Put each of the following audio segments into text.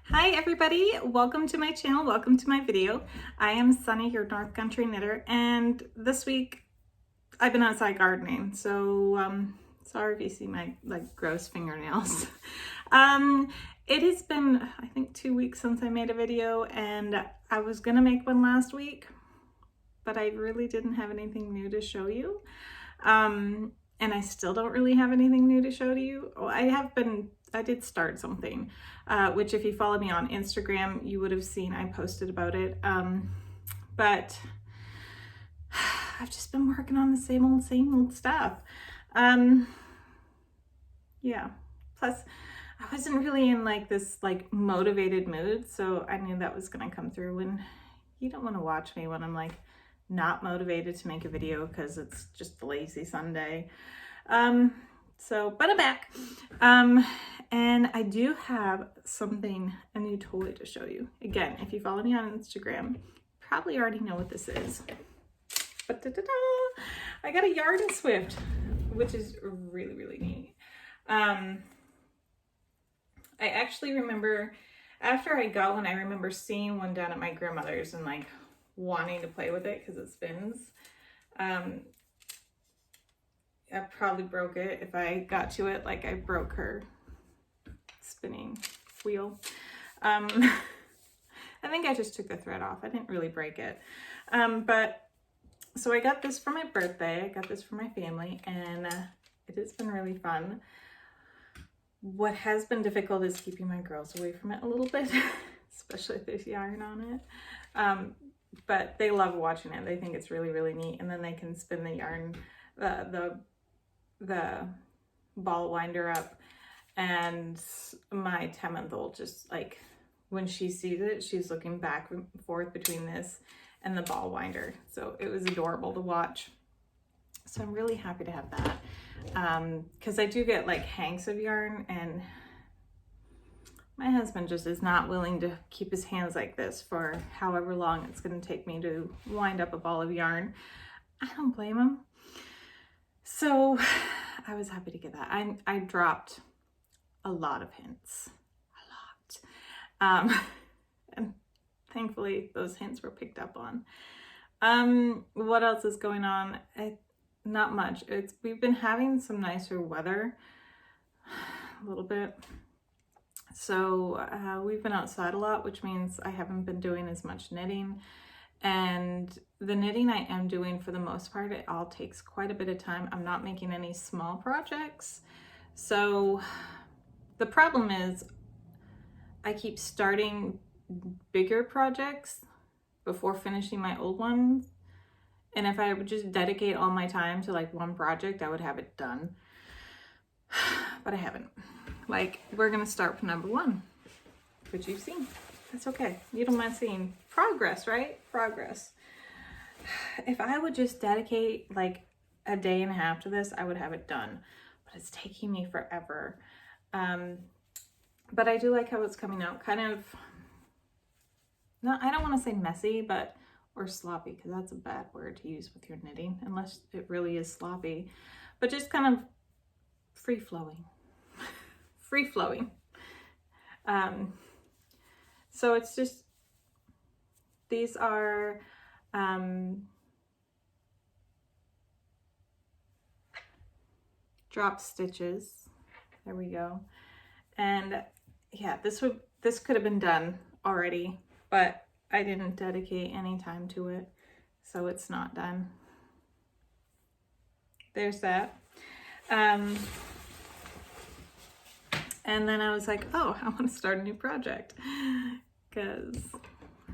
Hi everybody, welcome to my channel, welcome to my video. I am Sunny, your North Country knitter, and this week I've been outside gardening, so sorry if you see my gross fingernails. It has been, I think, 2 weeks since I made a video, and I was gonna make one last week, but I really didn't have anything new to show you. And I still don't really have anything new to show to you. Oh, I did start something, which if you follow me on Instagram, you would have seen I posted about it. But I've just been working on the same old stuff. Yeah, plus I wasn't really in this motivated mood, so I knew that was gonna come through, and you don't want to watch me when I'm not motivated to make a video because it's just a lazy Sunday. But I'm back. And I do have a new toy to show you. Again, if you follow me on Instagram, you probably already know what this is. But I got a Yarn Swift, which is really, really neat. I actually remember after I got one, I remember seeing one down at my grandmother's and wanting to play with it because it spins. I probably broke it if I got to it. I broke her spinning wheel. I think I just took the thread off. I didn't really break it. So I got this for my birthday. I got this for my family, and it has been really fun. What has been difficult is keeping my girls away from it a little bit, especially if there's yarn on it. But they love watching it. They think it's really, really neat. And then they can spin the yarn, the ball winder up. And my 10-month-old just when she sees it, she's looking back and forth between this and the ball winder. So it was adorable to watch. So I'm really happy to have that. Because I do get hanks of yarn, and my husband just is not willing to keep his hands like this for however long it's going to take me to wind up a ball of yarn. I don't blame him. So I was happy to get that. I dropped a lot of hints, and thankfully those hints were picked up on. What else is going on? Not much. We've been having some nicer weather, a little bit. So we've been outside a lot, which means I haven't been doing as much knitting. And the knitting I am doing, for the most part, it all takes quite a bit of time. I'm not making any small projects. So the problem is I keep starting bigger projects before finishing my old ones. And if I would just dedicate all my time to one project, I would have it done. But I haven't. We're gonna start with number 1, which you've seen. That's okay. You don't mind seeing progress, right? Progress. If I would just dedicate a day and a half to this, I would have it done. But it's taking me forever. But I do like how it's coming out. Kind of, no, I don't want to say messy, or sloppy, because that's a bad word to use with your knitting, unless it really is sloppy. But just kind of free-flowing. Free-flowing. So it's just, these are drop stitches. There we go. And yeah, this could have been done already, but I didn't dedicate any time to it, so it's not done. There's that. And then I was like, oh, I want to start a new project, because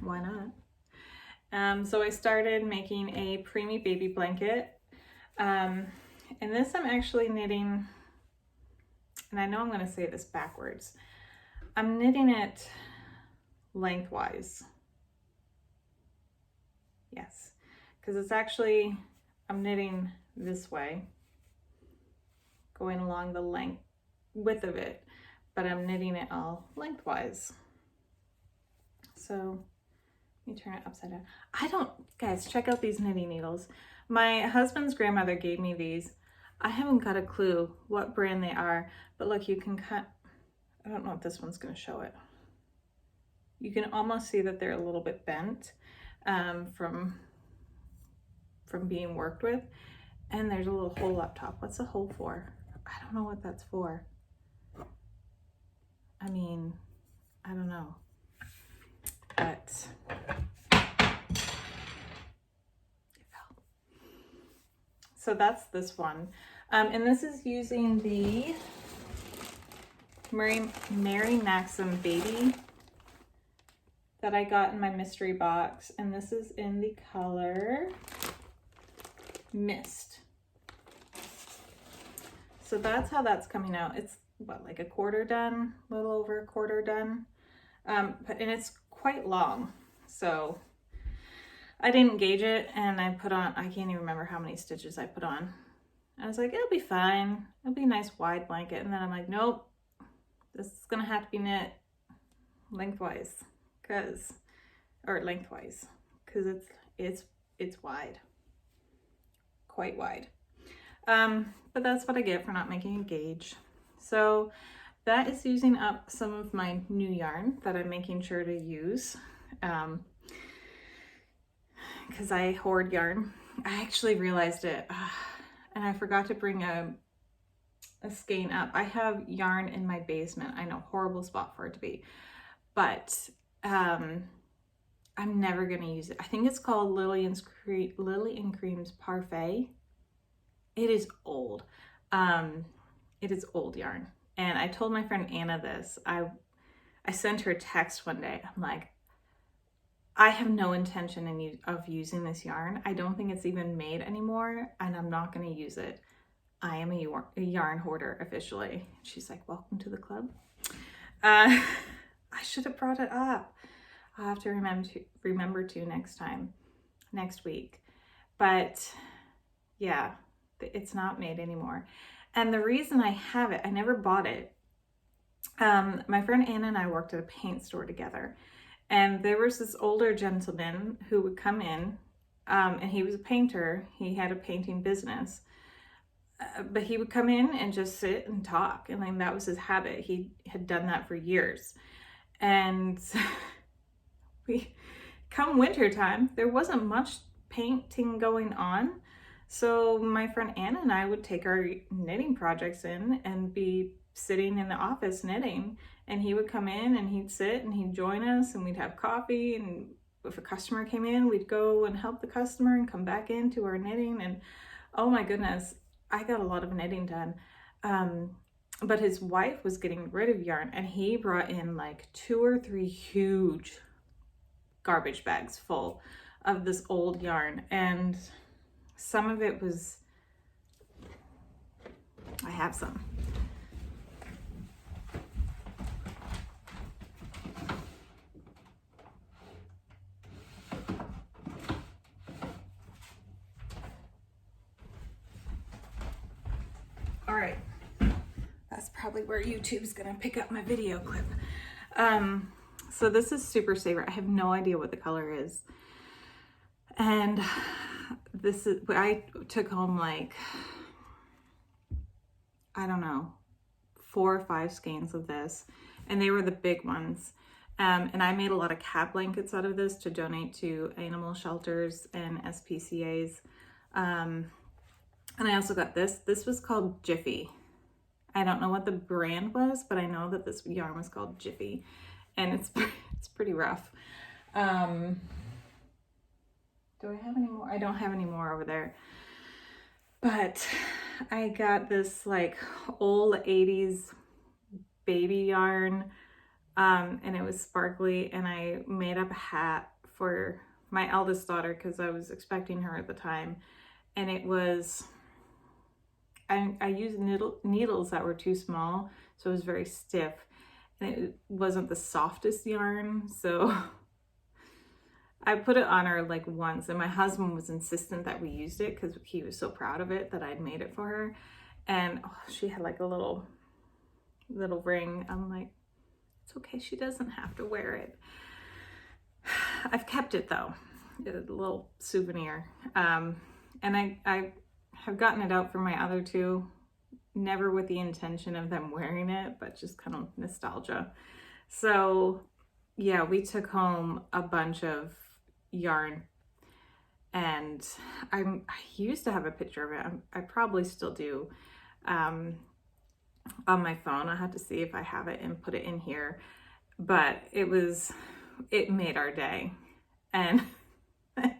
why not? So I started making a preemie baby blanket. And this I'm actually knitting, and I know I'm going to say this backwards. I'm knitting it lengthwise. Yes, because it's actually, I'm knitting this way, going along the width of it, but I'm knitting it all lengthwise. So let me turn it upside down. Guys, check out these knitting needles. My husband's grandmother gave me these. I haven't got a clue what brand they are, but look, you can cut, I don't know if this one's going to show it. You can almost see that they're a little bit bent from being worked with. And there's a little hole up top. What's the hole for? I don't know what that's for. I mean, I don't know. But so that's this one. And this is using the Mary Maxim Baby that I got in my mystery box. And this is in the color Mist. So that's how that's coming out. It's what, like a quarter done, a little over a quarter done. And it's quite long. So I didn't gauge it, and I put on, I can't even remember how many stitches I put on. I was like, it'll be fine. It'll be a nice wide blanket. And then I'm like, nope, this is gonna have to be knit lengthwise, cause it's wide, quite wide. But that's what I get for not making a gauge. So that is using up some of my new yarn that I'm making sure to use. Because I hoard yarn. I actually realized it, and I forgot to bring a skein up. I have yarn in my basement. I know, horrible spot for it to be, but I'm never gonna use it. I think it's called Lily and Cream's Parfait. It is old. It is old yarn, and I told my friend Anna this. I sent her a text one day. I'm like, I have no intention of using this yarn. I don't think it's even made anymore, and I'm not going to use it. I am a yarn hoarder officially. She's like, welcome to the club. I should have brought it up. I'll have to remember to next week. But yeah, it's not made anymore. And the reason I have it, I never bought it. My friend Anna and I worked at a paint store together. And there was this older gentleman who would come in, and he was a painter. He had a painting business, but he would come in and just sit and talk. And then that was his habit. He had done that for years. And come winter time, there wasn't much painting going on. So my friend Anna and I would take our knitting projects in and be sitting in the office knitting. And he would come in and he'd sit and he'd join us, and we'd have coffee. And if a customer came in, we'd go and help the customer and come back into our knitting. And oh my goodness, I got a lot of knitting done. But his wife was getting rid of yarn, and he brought in like 2 or 3 huge garbage bags full of this old yarn. And some of it was, I have some. All right, that's probably where YouTube's gonna pick up my video clip. So this is Super Saver. I have no idea what the color is. And this is, I took home like, I don't know, 4 or 5 skeins of this, and they were the big ones. And I made a lot of cat blankets out of this to donate to animal shelters and SPCAs. And I also got this. This was called Jiffy. I don't know what the brand was, but I know that this yarn was called Jiffy, and it's pretty rough. Do I have any more? I don't have any more over there. But I got this like old 80s baby yarn, and it was sparkly, and I made up a hat for my eldest daughter because I was expecting her at the time. And it was, I used needles that were too small, so it was very stiff, and it wasn't the softest yarn, so I put it on her like once, and my husband was insistent that we used it because he was so proud of it that I'd made it for her. And she had like a little ring. I'm like, it's okay, she doesn't have to wear it. I've kept it though, a little souvenir. And I have gotten it out for my other 2, never with the intention of them wearing it, but just kind of nostalgia. So yeah, we took home a bunch of yarn, and I used to have a picture of it. I probably still do, on my phone. I had to see if I have it and put it in here, but it made our day. And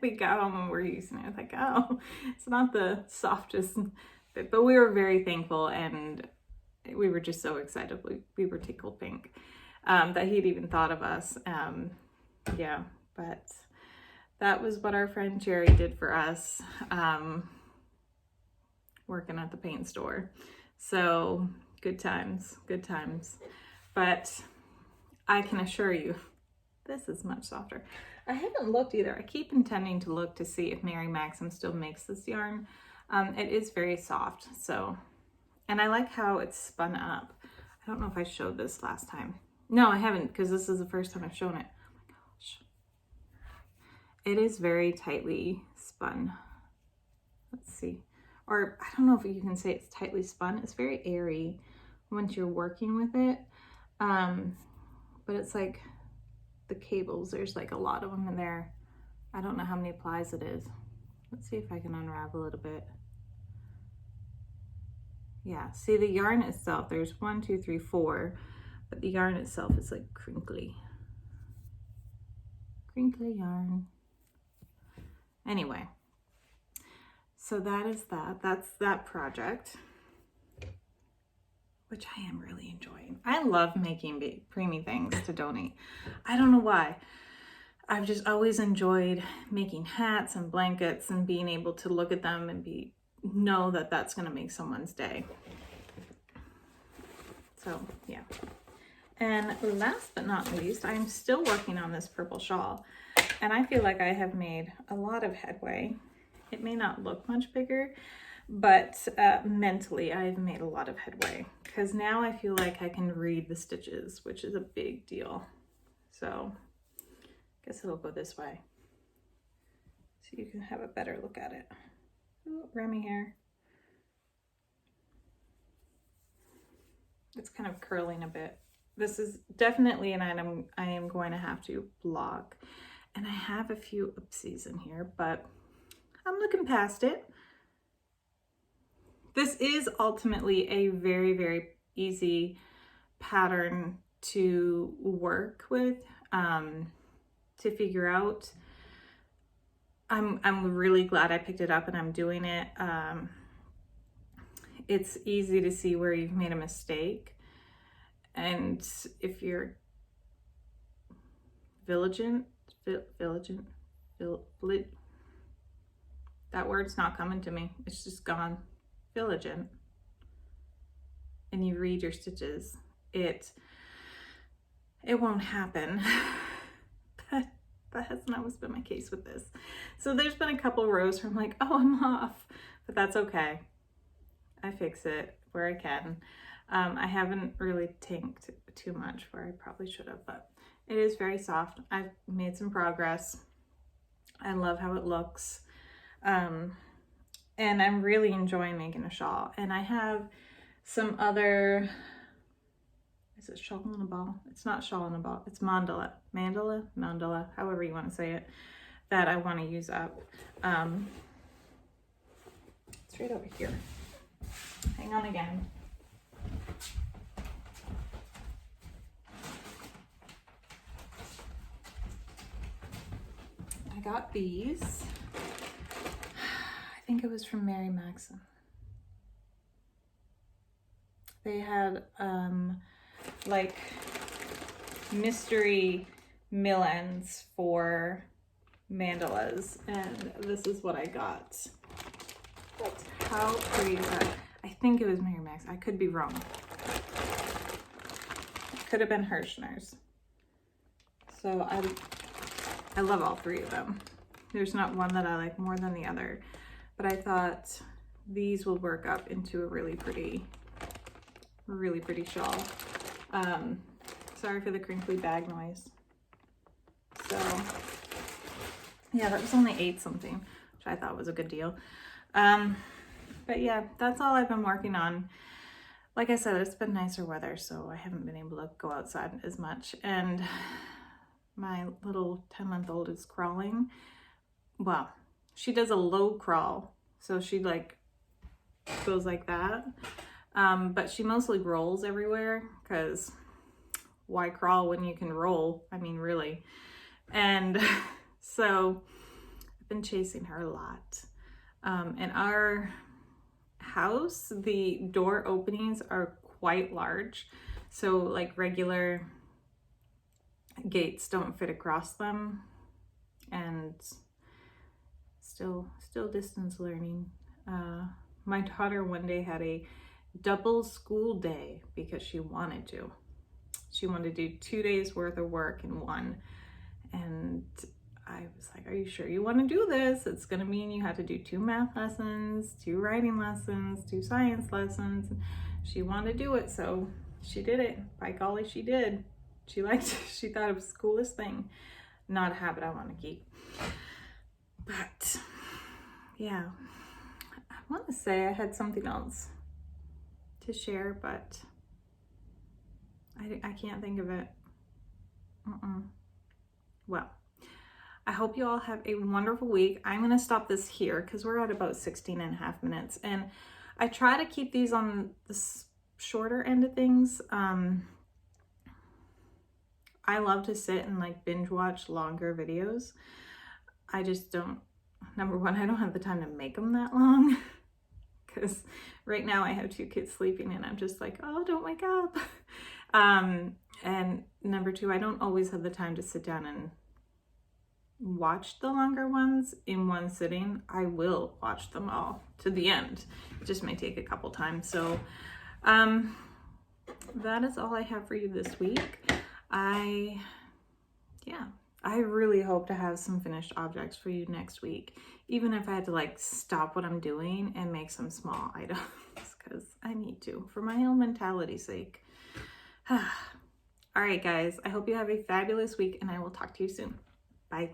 we got home and we're using it. Like, oh, it's not the softest bit, but we were very thankful, and we were just so excited. We were tickled pink that he'd even thought of us. Yeah, but that was what our friend Jerry did for us, working at the paint store. So good times, good times. But I can assure you, this is much softer. I haven't looked either. I keep intending to look to see if Mary Maxim still makes this yarn. It is very soft, so, and I like how it's spun up. I don't know if I showed this last time. No, I haven't, because this is the first time I've shown it. Oh my gosh. It is very tightly spun. Let's see. Or I don't know if you can say it's tightly spun. It's very airy once you're working with it. But it's like the cables, there's like a lot of them in there. I don't know how many plies it is. Let's see if I can unravel it a bit. Yeah, see the yarn itself, there's 1, 2, 3, 4, but the yarn itself is like crinkly. Crinkly yarn. Anyway, so that is that. That's that project, which I am really enjoying. I love making preemie things to donate. I don't know why. I've just always enjoyed making hats and blankets and being able to look at them and know that that's going to make someone's day. So yeah. And last but not least, I'm still working on this purple shawl, and I feel like I have made a lot of headway. It may not look much bigger, but mentally I've made a lot of headway, because now I feel like I can read the stitches, which is a big deal. So I guess it'll go this way so you can have a better look at it. Ooh, Remy hair. It's kind of curling a bit. This is definitely an item I am going to have to block, and I have a few oopsies in here, but I'm looking past it. This is ultimately a very, very easy pattern to work with, to figure out. I'm really glad I picked it up and I'm doing it. It's easy to see where you've made a mistake, and if you're vigilant, that word's not coming to me. It's just gone. Vigilant. And you read your stitches, it won't happen. But that hasn't always been my case with this. So there's been a couple rows where I'm like, oh, I'm off, but that's okay. I fix it where I can. I haven't really tanked too much where I probably should have, but it is very soft. I've made some progress. I love how it looks. And I'm really enjoying making a shawl. And I have some other, is it shawl in a ball? It's not shawl in a ball. It's mandala, however you want to say it, that I want to use up. It's right over here. Hang on again. I got these. I think it was from Mary Maxim. They had like mystery mill ends for mandalas, and this is what I got. But how pretty is that? I think it was Mary Maxim. I could be wrong. It could have been Hirschner's. So I love all three of them. There's not one that I like more than the other, but I thought these will work up into a really pretty shawl. Sorry for the crinkly bag noise. So yeah, that was only 8 something, which I thought was a good deal. But yeah, that's all I've been working on. Like I said, it's been nicer weather, so I haven't been able to go outside as much. And My little 10-month-old is crawling. Well, she does a low crawl. So she like goes like that. But she mostly rolls everywhere because why crawl when you can roll? I mean, really. And so I've been chasing her a lot. In our house, the door openings are quite large. So like regular gates don't fit across them, and still distance learning. My daughter one day had a double school day because she wanted to. She wanted to do 2 days worth of work in one. And I was like, are you sure you want to do this? It's going to mean you have to do 2 math lessons, 2 writing lessons, 2 science lessons. She wanted to do it, so she did it. By golly, she did. She liked it. She thought it was the coolest thing. Not a habit I want to keep. But yeah, I want to say I had something else to share, but I can't think of it. Well, I hope you all have a wonderful week. I'm going to stop this here because we're at about 16 and a half minutes. And I try to keep these on the shorter end of things. I love to sit and like binge watch longer videos. I just don't, number one, I don't have the time to make them that long because right now I have 2 kids sleeping and I'm just like, oh, don't wake up. And number 2, I don't always have the time to sit down and watch the longer ones in one sitting. I will watch them all to the end. It just may take a couple times. So that is all I have for you this week. I really hope to have some finished objects for you next week, even if I had to like stop what I'm doing and make some small items because I need to for my own mentality's sake. All right, guys, I hope you have a fabulous week and I will talk to you soon. Bye.